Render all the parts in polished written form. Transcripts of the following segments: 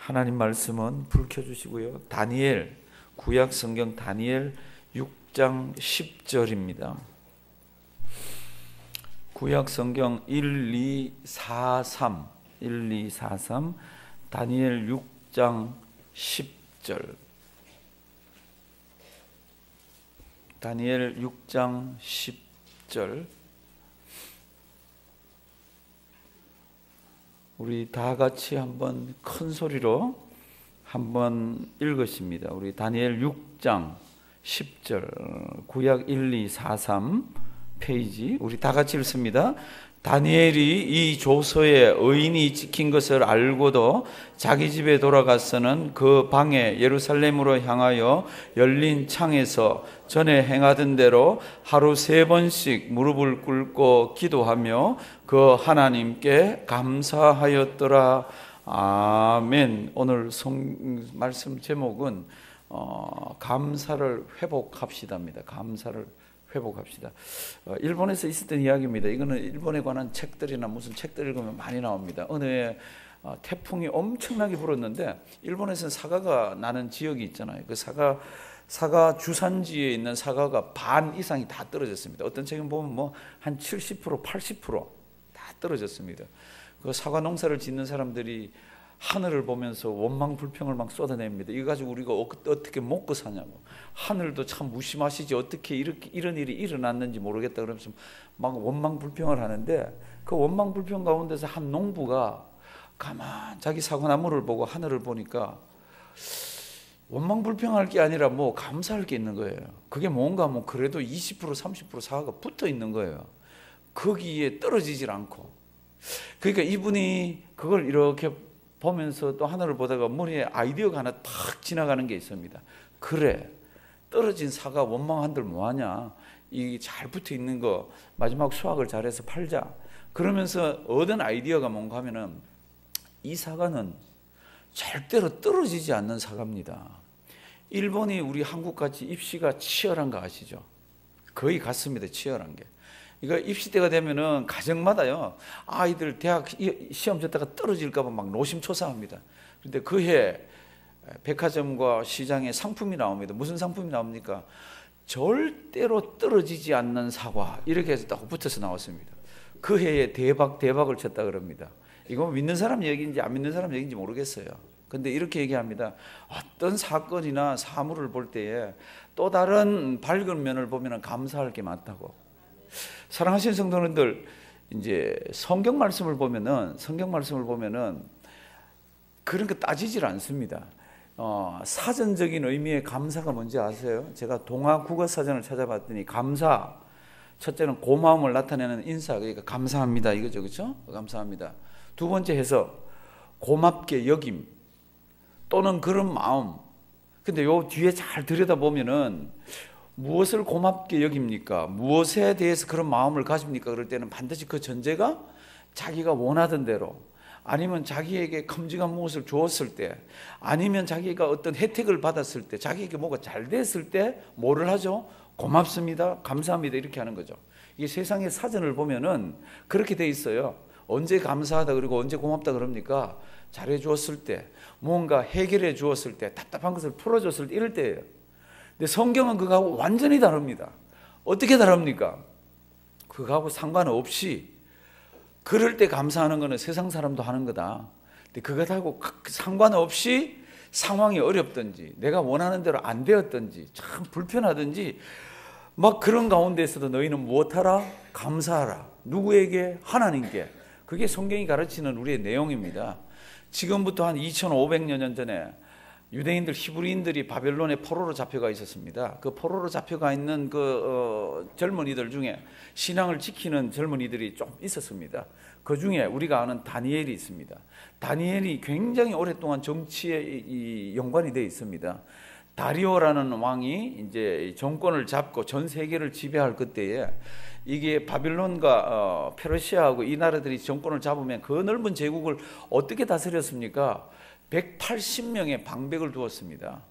하나님 말씀은 불 켜주시고요. 다니엘, 구약 성경 다니엘 6장 10절입니다. 구약 성경 1243 다니엘 6장 10절. 다니엘 6장 10절. 우리 다 같이 한번 큰 소리로 한번 읽으십니다. 우리 다니엘 6장 10절, 구약 1243 페이지, 우리 다 같이 읽습니다. 다니엘이 이 조서에 의인이 찍힌 것을 알고도 자기 집에 돌아가서는 그 방에 예루살렘으로 향하여 열린 창에서 전에 행하던 대로 하루 3번씩 무릎을 꿇고 기도하며 그 하나님께 감사하였더라. 아멘. 오늘 말씀 제목은 감사를 회복합시다입니다. 감사를 회복합시다. 일본에서 있었던 이야기입니다. 이거는 일본에 관한 책들이나 무슨 책들 읽으면 많이 나옵니다. 어느 해 태풍이 엄청나게 불었는데 일본에서는 사과가 나는 지역이 있잖아요. 그 사과 주산지에 있는 사과가 반 이상이 다 떨어졌습니다. 어떤 책은 보면 뭐 한 70%, 80%다 떨어졌습니다. 그 사과 농사를 짓는 사람들이 하늘을 보면서 원망 불평을 막 쏟아냅니다. 이거 가지고 우리가 어떻게 먹고 사냐고. 하늘도 참 무심하시지 어떻게 이런 일이 일어났는지 모르겠다 그러면서 막 원망 불평을 하는데, 그 원망 불평 가운데서 한 농부가 가만 자기 사과나무를 보고 하늘을 보니까 원망 불평할 게 아니라 뭐 감사할 게 있는 거예요. 그게 뭔가 뭐 그래도 20% 30% 사과가 붙어 있는 거예요. 거기에 떨어지질 않고. 그러니까 이분이 그걸 이렇게 보면서 또 하늘을 보다가 머리에 아이디어가 하나 탁 지나가는 게 있습니다. 그래, 떨어진 사과 원망한들 뭐하냐, 이 잘 붙어 있는 거 마지막 수확을 잘해서 팔자. 그러면서 얻은 아이디어가 뭔가 하면은 이 사과는 절대로 떨어지지 않는 사과입니다. 일본이 우리 한국같이 입시가 치열한 거 아시죠? 거의 같습니다. 치열한 게. 이거 입시 때가 되면은 가정마다요, 아이들 대학 시험 쳤다가 떨어질까 봐 막 노심초사합니다. 그런데 그해 백화점과 시장에 상품이 나옵니다. 무슨 상품이 나옵니까? 절대로 떨어지지 않는 사과, 이렇게 해서 딱 붙어서 나왔습니다. 그 해에 대박을 쳤다 그럽니다. 이건 믿는 사람 얘기인지 안 믿는 사람 얘기인지 모르겠어요. 근데 이렇게 얘기합니다. 어떤 사건이나 사물을 볼 때에 또 다른 밝은 면을 보면 감사할 게 많다고. 사랑하시는 성도님들, 이제 성경 말씀을 보면은 그런 거 따지질 않습니다. 사전적인 의미의 감사가 뭔지 아세요? 제가 동화 국어 사전을 찾아봤더니 감사, 첫째는 고마움을 나타내는 인사, 그러니까 감사합니다 이거죠, 그렇죠? 감사합니다. 두 번째 해석, 고맙게 여김 또는 그런 마음. 근데 요 뒤에 잘 들여다보면은 무엇을 고맙게 여깁니까? 무엇에 대해서 그런 마음을 가집니까? 그럴 때는 반드시 그 전제가 자기가 원하던 대로, 아니면 자기에게 큼직한 무엇을 주었을 때, 아니면 자기가 어떤 혜택을 받았을 때, 자기에게 뭐가 잘 됐을 때 뭐를 하죠? 고맙습니다, 감사합니다 이렇게 하는 거죠. 이게 세상의 사전을 보면은 그렇게 돼 있어요. 언제 감사하다 그리고 언제 고맙다 그럽니까? 잘해 주었을 때, 뭔가 해결해 주었을 때, 답답한 것을 풀어줬을 때, 이럴 때예요. 근데 성경은 그거하고 완전히 다릅니다. 어떻게 다릅니까? 그거하고 상관없이 그럴 때 감사하는 것은 세상 사람도 하는 거다. 근데 그것하고 상관없이 상황이 어렵든지 내가 원하는 대로 안 되었든지 참 불편하든지 막 그런 가운데서도 너희는 무엇하라? 감사하라. 누구에게? 하나님께. 그게 성경이 가르치는 우리의 내용입니다. 지금부터 한 2500여 년 전에 유대인들, 히브리인들이 바벨론에 포로로 잡혀가 있었습니다. 그 포로로 잡혀가 있는 젊은이들 중에 신앙을 지키는 젊은이들이 좀 있었습니다. 그 중에 우리가 아는 다니엘이 있습니다. 다니엘이 굉장히 오랫동안 정치에 연관이 되어 있습니다. 다리오라는 왕이 이제 정권을 잡고 전 세계를 지배할 그때에, 이게 바빌론과 페르시아하고 이 나라들이 정권을 잡으면 그 넓은 제국을 어떻게 다스렸습니까? 180명의 방백을 두었습니다.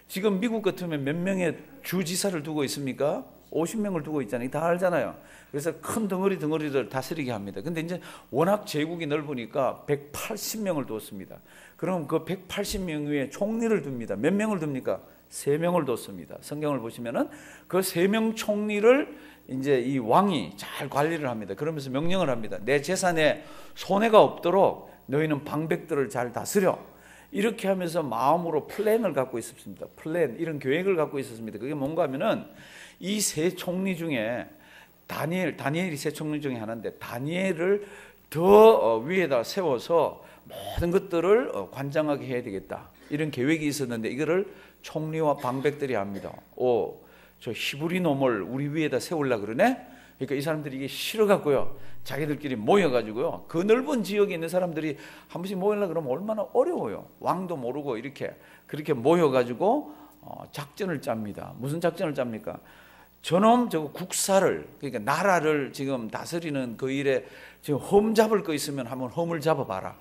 지금 미국 같으면 몇 명의 주지사를 두고 있습니까? 50명을 두고 있잖아요. 다 알잖아요. 그래서 큰 덩어리를 다스리게 합니다. 근데 이제 워낙 제국이 넓으니까 180명을 두었습니다. 그럼 그 180명 위에 총리를 둡니다. 몇 명을 둡니까? 3명을 뒀습니다. 성경을 보시면은 그 3명 총리를 이제 이 왕이 잘 관리를 합니다. 그러면서 명령을 합니다. 내 재산에 손해가 없도록 너희는 방백들을 잘 다스려. 이렇게 하면서 마음으로 플랜을 갖고 있었습니다. 플랜, 이런 계획을 갖고 있었습니다. 그게 뭔가 하면은 이 세 총리 중에 다니엘이 세 총리 중에 하나인데, 다니엘을 더 위에다 세워서 모든 것들을 관장하게 해야 되겠다. 이런 계획이 있었는데 이거를 총리와 방백들이 합니다. 저 히브리 놈을 우리 위에다 세우려고 그러네? 그러니까 이 사람들이 이게 싫어갖고요, 자기들끼리 모여가지고요, 그 넓은 지역에 있는 사람들이 한 번씩 모이려고 그러면 얼마나 어려워요. 왕도 모르고 그렇게 모여가지고 작전을 짭니다. 무슨 작전을 짭니까? 저놈 저거 국사를, 그러니까 나라를 지금 다스리는 그 일에 지금 험 잡을 거 있으면 한번 험을 잡아봐라.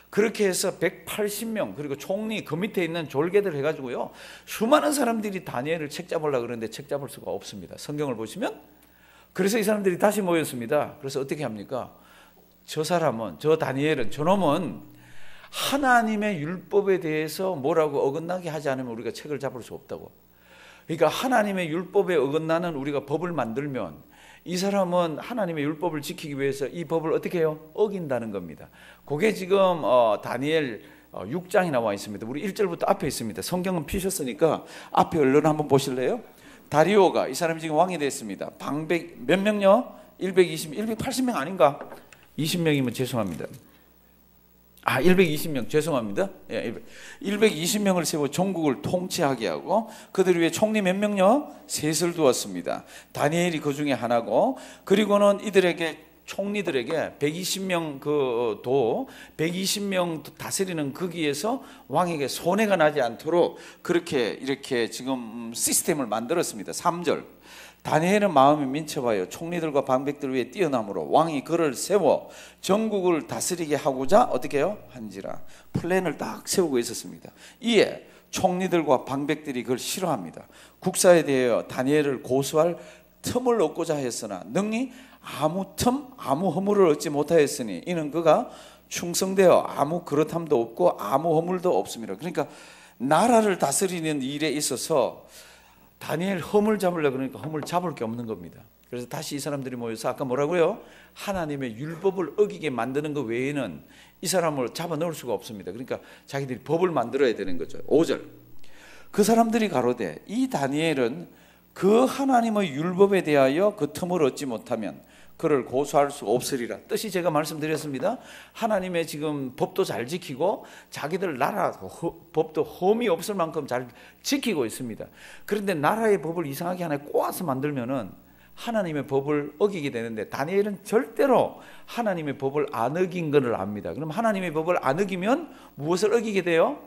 그렇게 해서 180명, 그리고 총리 그 밑에 있는 졸개들 해가지고요, 수많은 사람들이 다니엘을 책 잡으려고 그러는데 책 잡을 수가 없습니다. 성경을 보시면. 그래서 이 사람들이 다시 모였습니다. 그래서 어떻게 합니까? 저 다니엘은, 저놈은 하나님의 율법에 대해서 뭐라고 어긋나게 하지 않으면 우리가 책을 잡을 수 없다고. 그러니까 하나님의 율법에 어긋나는 우리가 법을 만들면 이 사람은 하나님의 율법을 지키기 위해서 이 법을 어떻게 해요? 어긴다는 겁니다. 그게 지금 다니엘 6장이 나와 있습니다. 우리 1절부터 앞에 있습니다. 성경은 피셨으니까 앞에 얼른 한번 보실래요? 다리오가, 이 사람이 지금 왕이 됐습니다. 방백 몇 명요? 180명 아닌가? 20명이면 죄송합니다. 120명 죄송합니다. 120명을 세워 전국을 통치하게 하고 그들 위에 총리 몇 명요? 셋을 두었습니다. 다니엘이 그 중에 하나고, 그리고는 이들에게 총리들에게 120명 120명 다스리는 거기에서 왕에게 손해가 나지 않도록 이렇게 지금 시스템을 만들었습니다. 3절. 다니엘은 마음이 민첩하여 총리들과 방백들 위에 뛰어남으로 왕이 그를 세워 전국을 다스리게 하고자 어떻게 해요? 한지라. 플랜을 딱 세우고 있었습니다. 이에 총리들과 방백들이 그걸 싫어합니다. 국사에 대하여 다니엘을 고소할 틈을 얻고자 했으나 능히 아무 허물을 얻지 못하였으니 이는 그가 충성되어 아무 그렇함도 없고 아무 허물도 없습니다. 그러니까 나라를 다스리는 일에 있어서 다니엘 허물 잡으려고 그러니까 허물 잡을 게 없는 겁니다. 그래서 다시 이 사람들이 모여서 아까 뭐라고요? 하나님의 율법을 어기게 만드는 것 외에는 이 사람을 잡아 넣을 수가 없습니다. 그러니까 자기들이 법을 만들어야 되는 거죠. 5절. 그 사람들이 가로되 이 다니엘은 그 하나님의 율법에 대하여 그 틈을 얻지 못하면 그를 고소할 수 없으리라. 뜻이 제가 말씀드렸습니다. 하나님의 지금 법도 잘 지키고 자기들 나라 법도 험이 없을 만큼 잘 지키고 있습니다. 그런데 나라의 법을 이상하게 하나 꼬아서 만들면은 하나님의 법을 어기게 되는데, 다니엘은 절대로 하나님의 법을 안 어긴 것을 압니다. 그럼 하나님의 법을 안 어기면 무엇을 어기게 돼요?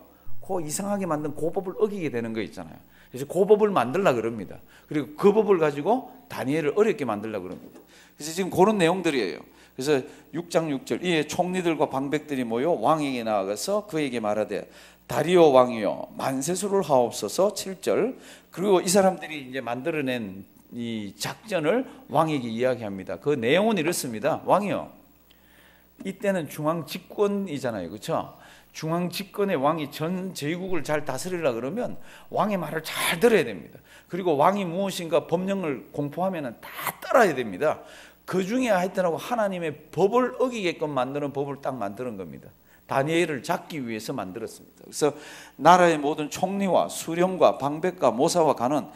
그 이상하게 만든 그 법을 어기게 되는 거 있잖아요. 그래서 그 법을 만들려고 그럽니다. 그리고 그 법을 가지고 다니엘을 어렵게 만들려고 그럽니다. 그래서 지금 그런 내용들이에요. 그래서 6장 6절. 이에 총리들과 방백들이 모여 왕에게 나아가서 그에게 말하되 다리오 왕이여 만세수를 하옵소서. 7절. 그리고 이 사람들이 이제 만들어낸 이 작전을 왕에게 이야기합니다. 그 내용은 이렇습니다. 왕이여, 이때는 중앙 집권이잖아요, 그렇죠? 중앙 집권의 왕이 전 제국을 잘 다스리려고 그러면 왕의 말을 잘 들어야 됩니다. 그리고 왕이 무엇인가 법령을 공포하면 다 따라야 됩니다. 그 중에 하여튼하고 하나님의 법을 어기게끔 만드는 법을 딱 만드는 겁니다. 다니엘을 잡기 위해서 만들었습니다. 그래서 나라의 모든 총리와 수령과 방백과 모사와 간은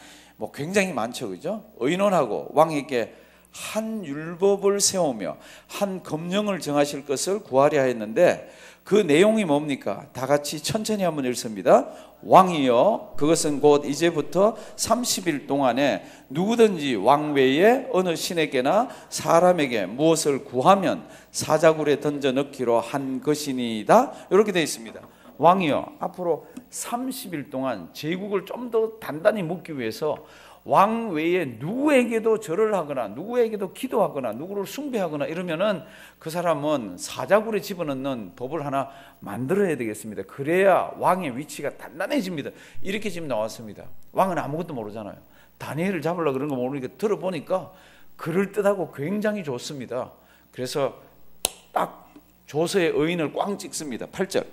굉장히 많죠, 그죠? 의논하고 왕에게 한 율법을 세우며 한 검령을 정하실 것을 구하려 했는데 그 내용이 뭡니까? 다 같이 천천히 한번 읽습니다. 왕이여, 그것은 곧 이제부터 30일 동안에 누구든지 왕 외에 어느 신에게나 사람에게 무엇을 구하면 사자굴에 던져 넣기로 한 것이니이다. 이렇게 되어 있습니다. 왕이여, 앞으로 30일 동안 제국을 좀 더 단단히 묶기 위해서 왕 외에 누구에게도 절을 하거나 누구에게도 기도하거나 누구를 숭배하거나 이러면은 그 사람은 사자굴에 집어넣는 법을 하나 만들어야 되겠습니다. 그래야 왕의 위치가 단단해집니다. 이렇게 지금 나왔습니다. 왕은 아무것도 모르잖아요. 다니엘을 잡으려고 그런 거 모르니까 들어보니까 그럴듯하고 굉장히 좋습니다. 그래서 딱 조서의 의인을 꽝 찍습니다. 8절.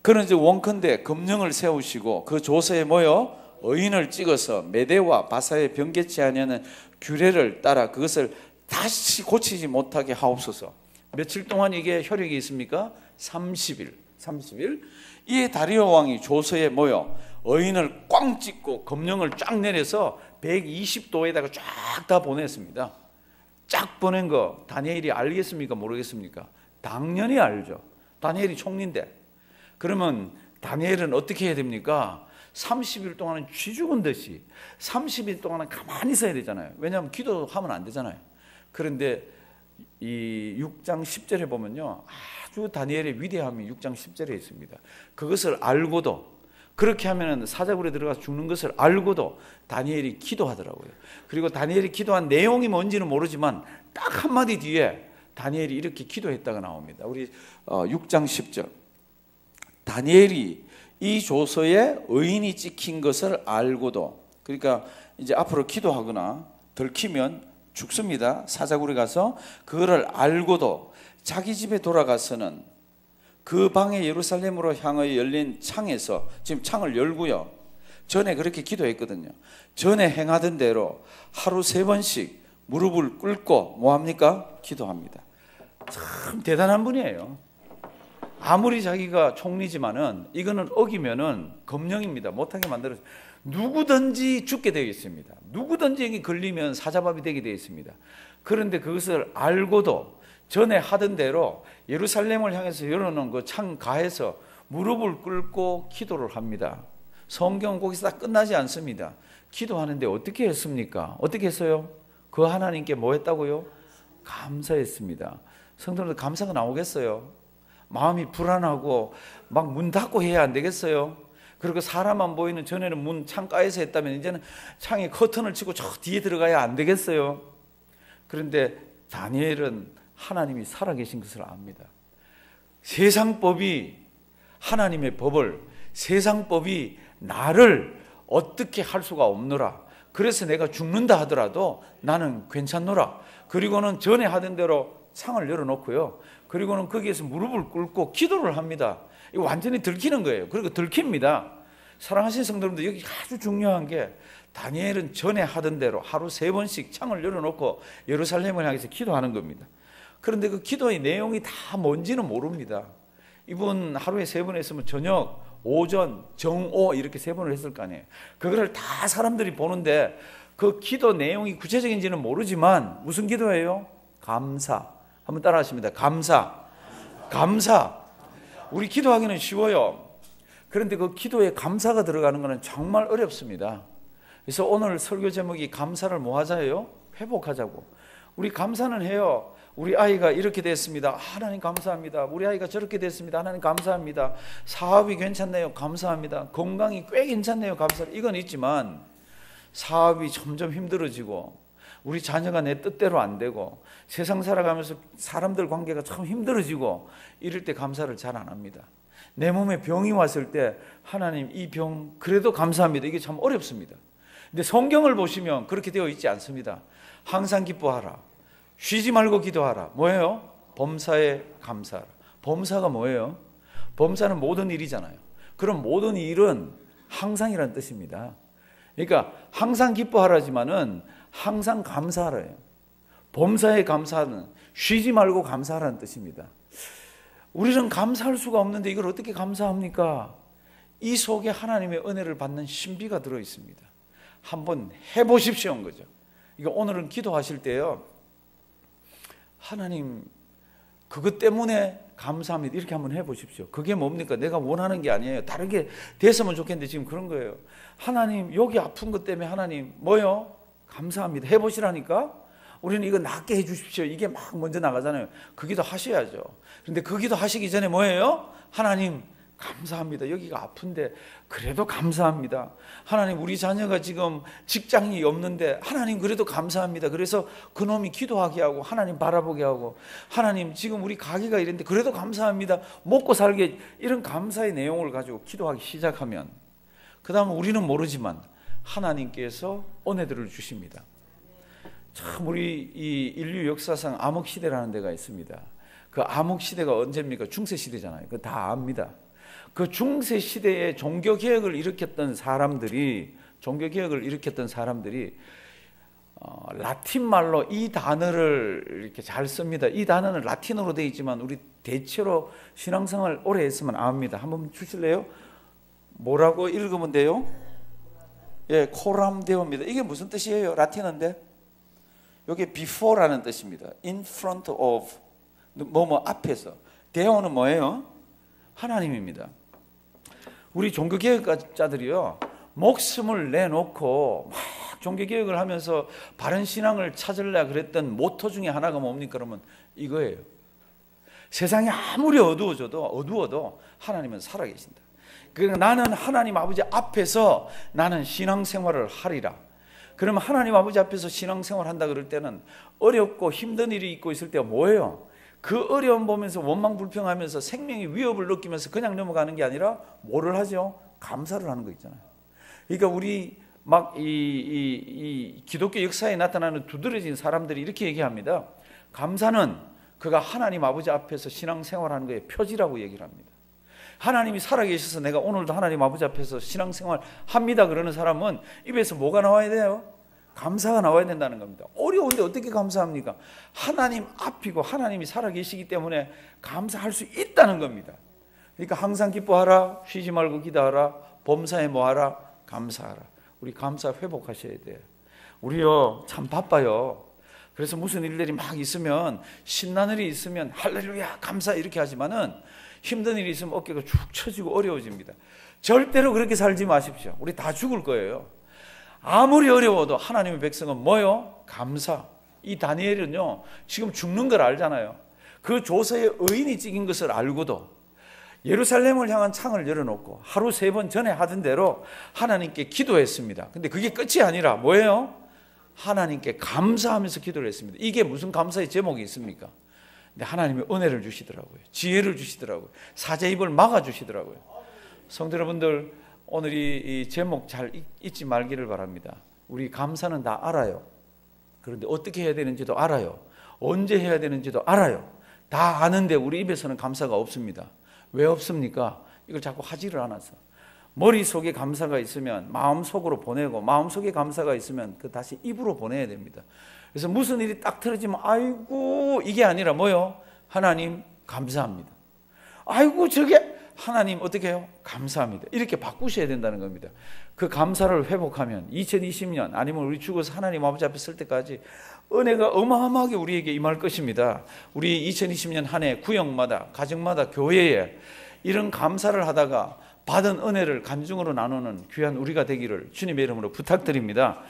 그는 이제 원컨대 금령을 세우시고 그 조서에 모여 의인을 찍어서 메대와 바사의 변개치 아니하는 규례를 따라 그것을 다시 고치지 못하게 하옵소서. 며칠 동안 이게 효력이 있습니까? 30일. 이에 다리오 왕이 조서에 모여 의인을 꽝 찍고 검령을 쫙 내려서 120도에다가 쫙 다 보냈습니다. 쫙 보낸 거 다니엘이 알겠습니까? 모르겠습니까? 당연히 알죠. 다니엘이 총리인데. 그러면 다니엘은 어떻게 해야 됩니까? 30일 동안은 쥐 죽은 듯이 30일 동안은 가만히 있어야 되잖아요. 왜냐하면 기도하면 안 되잖아요. 그런데 이 6장 10절에 보면요, 아주 다니엘의 위대함이 6장 10절에 있습니다. 그것을 알고도, 그렇게 하면 사자굴에 들어가서 죽는 것을 알고도 다니엘이 기도하더라고요. 그리고 다니엘이 기도한 내용이 뭔지는 모르지만 딱 한마디 뒤에 다니엘이 이렇게 기도했다가 나옵니다. 우리 6장 10절. 다니엘이 이 조서에 의인이 찍힌 것을 알고도, 그러니까 이제 앞으로 기도하거나 들키면 죽습니다. 사자굴에 가서 그거를 알고도 자기 집에 돌아가서는 그 방에 예루살렘으로 향하여 열린 창에서, 지금 창을 열고요, 전에 그렇게 기도했거든요. 전에 행하던 대로 하루 3번씩 무릎을 꿇고 뭐합니까? 기도합니다. 참 대단한 분이에요. 아무리 자기가 총리지만은 이거는 어기면은 검령입니다. 못하게 만들어서 누구든지 죽게 되어 있습니다. 누구든지 여기 걸리면 사자밥이 되게 되어 있습니다. 그런데 그것을 알고도 전에 하던 대로 예루살렘을 향해서 열어놓은 그 창가에서 무릎을 꿇고 기도를 합니다. 성경은 거기서 다 끝나지 않습니다. 기도하는데 어떻게 했습니까? 어떻게 했어요? 그 하나님께 뭐 했다고요? 감사했습니다. 성도님들 감사가 나오겠어요? 마음이 불안하고 막 문 닫고 해야 안 되겠어요? 그리고 사람 안 보이는, 전에는 문 창가에서 했다면 이제는 창에 커튼을 치고 저 뒤에 들어가야 안 되겠어요? 그런데 다니엘은 하나님이 살아계신 것을 압니다. 세상법이, 하나님의 법을, 세상법이 나를 어떻게 할 수가 없노라. 그래서 내가 죽는다 하더라도 나는 괜찮노라. 그리고는 전에 하던 대로 창을 열어놓고요, 그리고는 거기에서 무릎을 꿇고 기도를 합니다. 이거 완전히 들키는 거예요. 그리고 들킵니다. 사랑하신 성도님들, 여기 아주 중요한 게 다니엘은 전에 하던 대로 하루 3번씩 창을 열어놓고 예루살렘을 향해서 기도하는 겁니다. 그런데 그 기도의 내용이 다 뭔지는 모릅니다. 이분 하루에 3번 했으면 저녁, 오전, 정오 이렇게 3번을 했을 거 아니에요. 그거를 다 사람들이 보는데 그 기도 내용이 구체적인지는 모르지만 무슨 기도예요? 감사. 한번 따라 하십니다. 감사. 우리 기도하기는 쉬워요. 그런데 그 기도에 감사가 들어가는 것은 정말 어렵습니다. 그래서 오늘 설교 제목이 감사를 뭐 하자예요? 회복하자고. 우리 감사는 해요. 우리 아이가 이렇게 됐습니다. 하나님 감사합니다. 우리 아이가 저렇게 됐습니다. 하나님 감사합니다. 사업이 괜찮네요. 감사합니다. 건강이 꽤 괜찮네요. 감사합니다. 이건 있지만 사업이 점점 힘들어지고 우리 자녀가 내 뜻대로 안 되고 세상 살아가면서 사람들 관계가 참 힘들어지고 이럴 때 감사를 잘 안 합니다. 내 몸에 병이 왔을 때 하나님 이 병 그래도 감사합니다. 이게 참 어렵습니다. 근데 성경을 보시면 그렇게 되어 있지 않습니다. 항상 기뻐하라. 쉬지 말고 기도하라. 뭐예요? 범사에 감사하라. 범사가 뭐예요? 범사는 모든 일이잖아요. 그럼 모든 일은 항상이라는 뜻입니다. 그러니까 항상 기뻐하라지만은 항상 감사하라요. 범사에 감사하는, 쉬지 말고 감사하라는 뜻입니다. 우리는 감사할 수가 없는데 이걸 어떻게 감사합니까? 이 속에 하나님의 은혜를 받는 신비가 들어 있습니다. 한번 해보십시오 한 거죠. 이거 오늘은 기도하실 때요, 하나님 그것 때문에 감사합니다 이렇게 한번 해보십시오. 그게 뭡니까? 내가 원하는 게 아니에요. 다르게 됐으면 좋겠는데 지금 그런 거예요. 하나님 여기 아픈 것 때문에 하나님 뭐요? 감사합니다. 해보시라니까. 우리는 이거 낫게 해주십시오. 이게 막 먼저 나가잖아요. 그 기도 하셔야죠. 그런데 그 기도 하시기 전에 뭐예요? 하나님 감사합니다. 여기가 아픈데 그래도 감사합니다. 하나님 우리 자녀가 지금 직장이 없는데 하나님 그래도 감사합니다. 그래서 그놈이 기도하게 하고 하나님 바라보게 하고, 하나님 지금 우리 가게가 이랬는데 그래도 감사합니다. 먹고 살게, 이런 감사의 내용을 가지고 기도하기 시작하면 그 다음은 우리는 모르지만 하나님께서 은혜들을 주십니다. 참 우리 이 인류 역사상 암흑시대라는 데가 있습니다. 그 암흑시대가 언제입니까? 중세시대잖아요. 그거 다 압니다. 그 중세시대에 종교개혁을 일으켰던 사람들이 라틴 말로 이 단어를 이렇게 잘 씁니다. 이 단어는 라틴어로 되어 있지만 우리 대체로 신앙생활 오래 했으면 압니다. 한번 주실래요? 뭐라고 읽으면 돼요? 예, 코람 데오입니다. 이게 무슨 뜻이에요? 라틴어인데 이게 before라는 뜻입니다. In front of 뭐뭐 앞에서. 데오는 뭐예요? 하나님입니다. 우리 종교개혁자들이요 목숨을 내놓고 막 종교개혁을 하면서 바른 신앙을 찾으려 그랬던 모토 중에 하나가 뭡니까? 그러면 이거예요. 세상이 아무리 어두워도 하나님은 살아계신다. 그러니까 나는 하나님 아버지 앞에서 나는 신앙생활을 하리라. 그러면 하나님 아버지 앞에서 신앙생활 한다 그럴 때는 어렵고 힘든 일이 있고 있을 때가 뭐예요? 그 어려움 보면서 원망불평하면서 생명의 위협을 느끼면서 그냥 넘어가는 게 아니라 뭐를 하죠? 감사를 하는 거 있잖아요. 그러니까 우리 막 이 기독교 역사에 나타나는 두드러진 사람들이 이렇게 얘기합니다. 감사는 그가 하나님 아버지 앞에서 신앙생활하는 거에 표지라고 얘기를 합니다. 하나님이 살아계셔서 내가 오늘도 하나님 아버지 앞에서 신앙생활 합니다 그러는 사람은 입에서 뭐가 나와야 돼요? 감사가 나와야 된다는 겁니다. 어려운데 어떻게 감사합니까? 하나님 앞이고 하나님이 살아계시기 때문에 감사할 수 있다는 겁니다. 그러니까 항상 기뻐하라, 쉬지 말고 기도하라, 범사에 뭐하라, 감사하라. 우리 감사 회복하셔야 돼요. 우리요 참 바빠요. 그래서 무슨 일들이 막 있으면 신나는 일이 있으면 할렐루야 감사 이렇게 하지만은 힘든 일이 있으면 어깨가 축 처지고 어려워집니다. 절대로 그렇게 살지 마십시오. 우리 다 죽을 거예요. 아무리 어려워도 하나님의 백성은 뭐요? 감사. 이 다니엘은요 지금 죽는 걸 알잖아요. 그 조서에 의인이 찍힌 것을 알고도 예루살렘을 향한 창을 열어놓고 하루 3번 전에 하던 대로 하나님께 기도했습니다. 근데 그게 끝이 아니라 뭐예요? 하나님께 감사하면서 기도를 했습니다. 이게 무슨 감사의 제목이 있습니까? 근데 하나님이 은혜를 주시더라고요. 지혜를 주시더라고요. 사제 입을 막아주시더라고요. 성도 여러분들 오늘 이 제목 잘 잊지 말기를 바랍니다. 우리 감사는 다 알아요. 그런데 어떻게 해야 되는지도 알아요. 언제 해야 되는지도 알아요. 다 아는데 우리 입에서는 감사가 없습니다. 왜 없습니까? 이걸 자꾸 하지를 않아서. 머릿속에 감사가 있으면 마음속으로 보내고 마음속에 감사가 있으면 그 다시 입으로 보내야 됩니다. 그래서 무슨 일이 딱 틀어지면 아이고 이게 아니라 뭐요? 하나님 감사합니다. 아이고 저게 하나님 어떻게 해요? 감사합니다. 이렇게 바꾸셔야 된다는 겁니다. 그 감사를 회복하면 2020년 아니면 우리 죽어서 하나님 아버지 앞에 설 때까지 은혜가 어마어마하게 우리에게 임할 것입니다. 우리 2020년 한 해 구역마다 가정마다 교회에 이런 감사를 하다가 받은 은혜를 간증으로 나누는 귀한 우리가 되기를 주님의 이름으로 부탁드립니다.